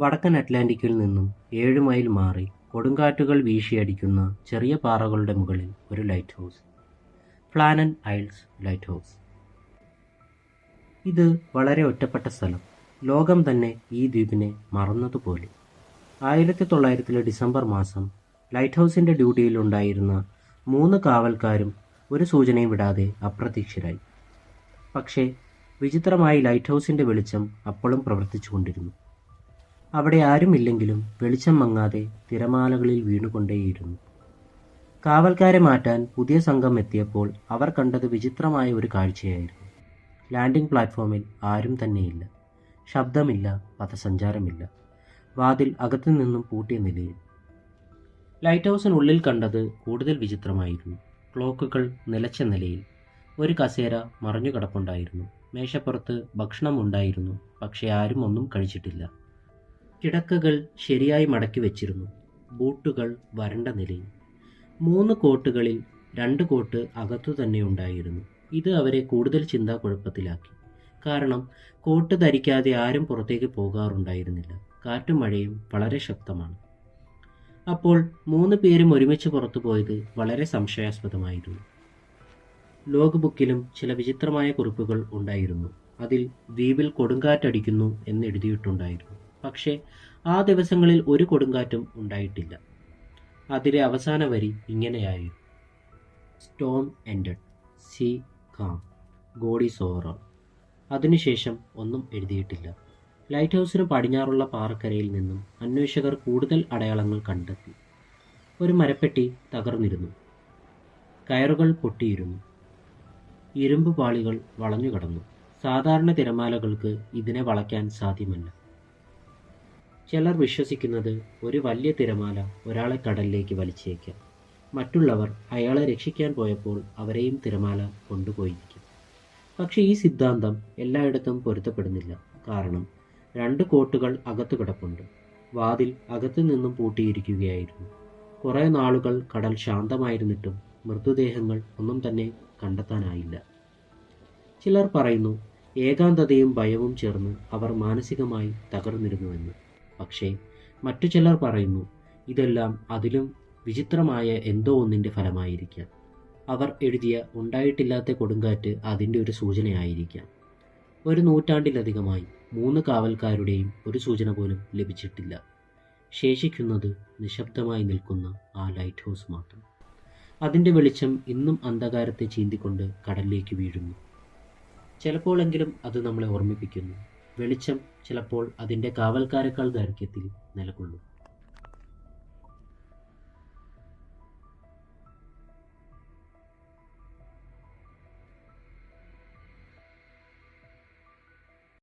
വടക്കൻ അറ്റ്ലാന്റിക്കിൽ നിന്നും 7 മൈൽ മാറി കൊടുങ്കാറ്റുകൾ വീശിയടിക്കുന്ന ചെറിയ പാറകളുടെ മുകളിൽ ഒരു lighthouse. Flannan Isles lighthouse. ഇത് വളരെ ഒറ്റപ്പെട്ട സ്ഥലം. ലോകം തന്നെ ഈ ദ്വീപിനെ മറന്നതുപോലെ. 1900 ഡിസംബർ മാസം ലൈറ്റ് ഹൗസിൻ്റെ ഡ്യൂട്ടിയിലുണ്ടായിരുന്ന 3 കാവൽക്കാരും ഒരു സൂചനയും വിടാതെ അപ്രത്യക്ഷരായി. പക്ഷേ വിചിത്രമായി ലൈറ്റ് ഹൗസിൻ്റെ വെളിച്ചം അപ്പോഴും പ്രവർത്തിച്ചുകൊണ്ടിരുന്നു. അവിടെ ആരുമില്ലെങ്കിലും വെളിച്ചം മങ്ങാതെ തിരമാലകളിൽ വീണുകൊണ്ടേയിരുന്നു. കാവൽക്കാരെ മാറ്റാൻ പുതിയ സംഘം എത്തിയപ്പോൾ അവർ കണ്ടത് വിചിത്രമായ ഒരു കാഴ്ചയായിരുന്നു. ലാൻഡിംഗ് പ്ലാറ്റ്ഫോമിൽ ആരും തന്നെയില്ല. ശബ്ദമില്ല, പഥസഞ്ചാരമില്ല. വാതിൽ അകത്തു നിന്നും പൂട്ടിയ നിലയിൽ. ലൈറ്റ് ഹൗസിനുള്ളിൽ കണ്ടത് കൂടുതൽ വിചിത്രമായിരുന്നു. ക്ലോക്കുകൾ നിലച്ച നിലയിൽ. ഒരു കസേര മറഞ്ഞു കിടപ്പുണ്ടായിരുന്നു. മേശപ്പുറത്ത് ഭക്ഷണം ഉണ്ടായിരുന്നു, പക്ഷേ ആരും ഒന്നും കഴിച്ചിട്ടില്ല. കിടക്കകൾ ശരിയായി മടക്കി വെച്ചിരുന്നു. ബൂട്ടുകൾ വരണ്ട നിലയിൽ. 3 കോട്ടുകളിൽ 2 കോട്ട് അകത്തു തന്നെ ഉണ്ടായിരുന്നു. ഇത് അവരെ കൂടുതൽ ചിന്താക്കുഴപ്പത്തിലാക്കി. കാരണം കോട്ട് ധരിക്കാതെ ആരും പുറത്തേക്ക് പോകാറുണ്ടായിരുന്നില്ല. കാറ്റും മഴയും വളരെ ശക്തമാണ്. അപ്പോൾ 3 പേരും ഒരുമിച്ച് പുറത്തു പോയത് വളരെ സംശയാസ്പദമായിരുന്നു. ലോഗ് ബുക്കിലും ചില വിചിത്രമായ കുറിപ്പുകൾ ഉണ്ടായിരുന്നു. അതിൽ ദ്വീപിൽ കൊടുങ്കാറ്റടിക്കുന്നു എന്ന് എഴുതിയിട്ടുണ്ടായിരുന്നു. പക്ഷേ ആ ദിവസങ്ങളിൽ ഒരു കൊടുങ്കാറ്റും ഉണ്ടായിട്ടില്ല. അതിലെ അവസാന വരി ഇങ്ങനെയായിരുന്നു: storm ended, sea calm, God is over all. അതിനുശേഷം ഒന്നും എഴുതിയിട്ടില്ല. ലൈറ്റ് ഹൗസിന് പടിഞ്ഞാറുള്ള പാറക്കരയിൽ നിന്നും അന്വേഷകർ കൂടുതൽ അടയാളങ്ങൾ കണ്ടെത്തി. ഒരു മരപ്പെട്ടി തകർന്നിരുന്നു. കയറുകൾ പൊട്ടിയിരുന്നു. ഇരുമ്പ് പാളികൾ വളഞ്ഞുകിടന്നു. സാധാരണ തിരമാലകൾക്ക് ഇതിനെ വളയ്ക്കാൻ സാധ്യമല്ല. ചിലർ വിശ്വസിക്കുന്നത് ഒരു വലിയ തിരമാല ഒരാളെ കടലിലേക്ക് വലിച്ചേക്കാം. മറ്റുള്ളവർ അയാളെ രക്ഷിക്കാൻ പോയപ്പോൾ അവരെയും തിരമാല കൊണ്ടുപോയിരിക്കും. പക്ഷേ ഈ സിദ്ധാന്തം എല്ലായിടത്തും പൊരുത്തപ്പെടുന്നില്ല. കാരണം 2 കോട്ടുകൾ അകത്തു കിടപ്പുണ്ട്. വാതിൽ അകത്തു നിന്നും പൂട്ടിയിരിക്കുകയായിരുന്നു. കുറേ നാളുകൾ കടൽ ശാന്തമായിരുന്നിട്ടും മൃതദേഹങ്ങൾ ഒന്നും തന്നെ കണ്ടെത്താനായില്ല. ചിലർ പറയുന്നു ഏകാന്തതയും ഭയവും ചേർന്ന് അവർ മാനസികമായി തകർന്നിരുന്നുവെന്ന്. പക്ഷേ മറ്റു ചിലർ പറയുന്നു ഇതെല്ലാം അതിലും വിചിത്രമായ എന്തോ ഒന്നിൻ്റെ ഫലമായിരിക്കാം. അവർ എഴുതിയ ഉണ്ടായിട്ടില്ലാത്ത കൊടുങ്കാറ്റ് അതിൻ്റെ ഒരു സൂചനയായിരിക്കാം. 1 നൂറ്റാണ്ടിലധികമായി 3 കാവൽക്കാരുടെയും ഒരു സൂചന പോലും ലഭിച്ചിട്ടില്ല. ശേഷിക്കുന്നത് നിശബ്ദമായി നിൽക്കുന്ന ആ ലൈറ്റ് ഹൗസ് മാത്രം. അതിൻ്റെ വെളിച്ചം ഇന്നും അന്ധകാരത്തെ ചീന്തിക്കൊണ്ട് കടലിലേക്ക് വീഴുന്നു. ചിലപ്പോഴെങ്കിലും അത് നമ്മളെ ഓർമ്മിപ്പിക്കുന്നു. വെളിച്ചം ചിലപ്പോൾ അതിൻ്റെ കാവൽക്കാരെക്കാൾ ദൈർഘ്യത്തിൽ നിലകൊള്ളും.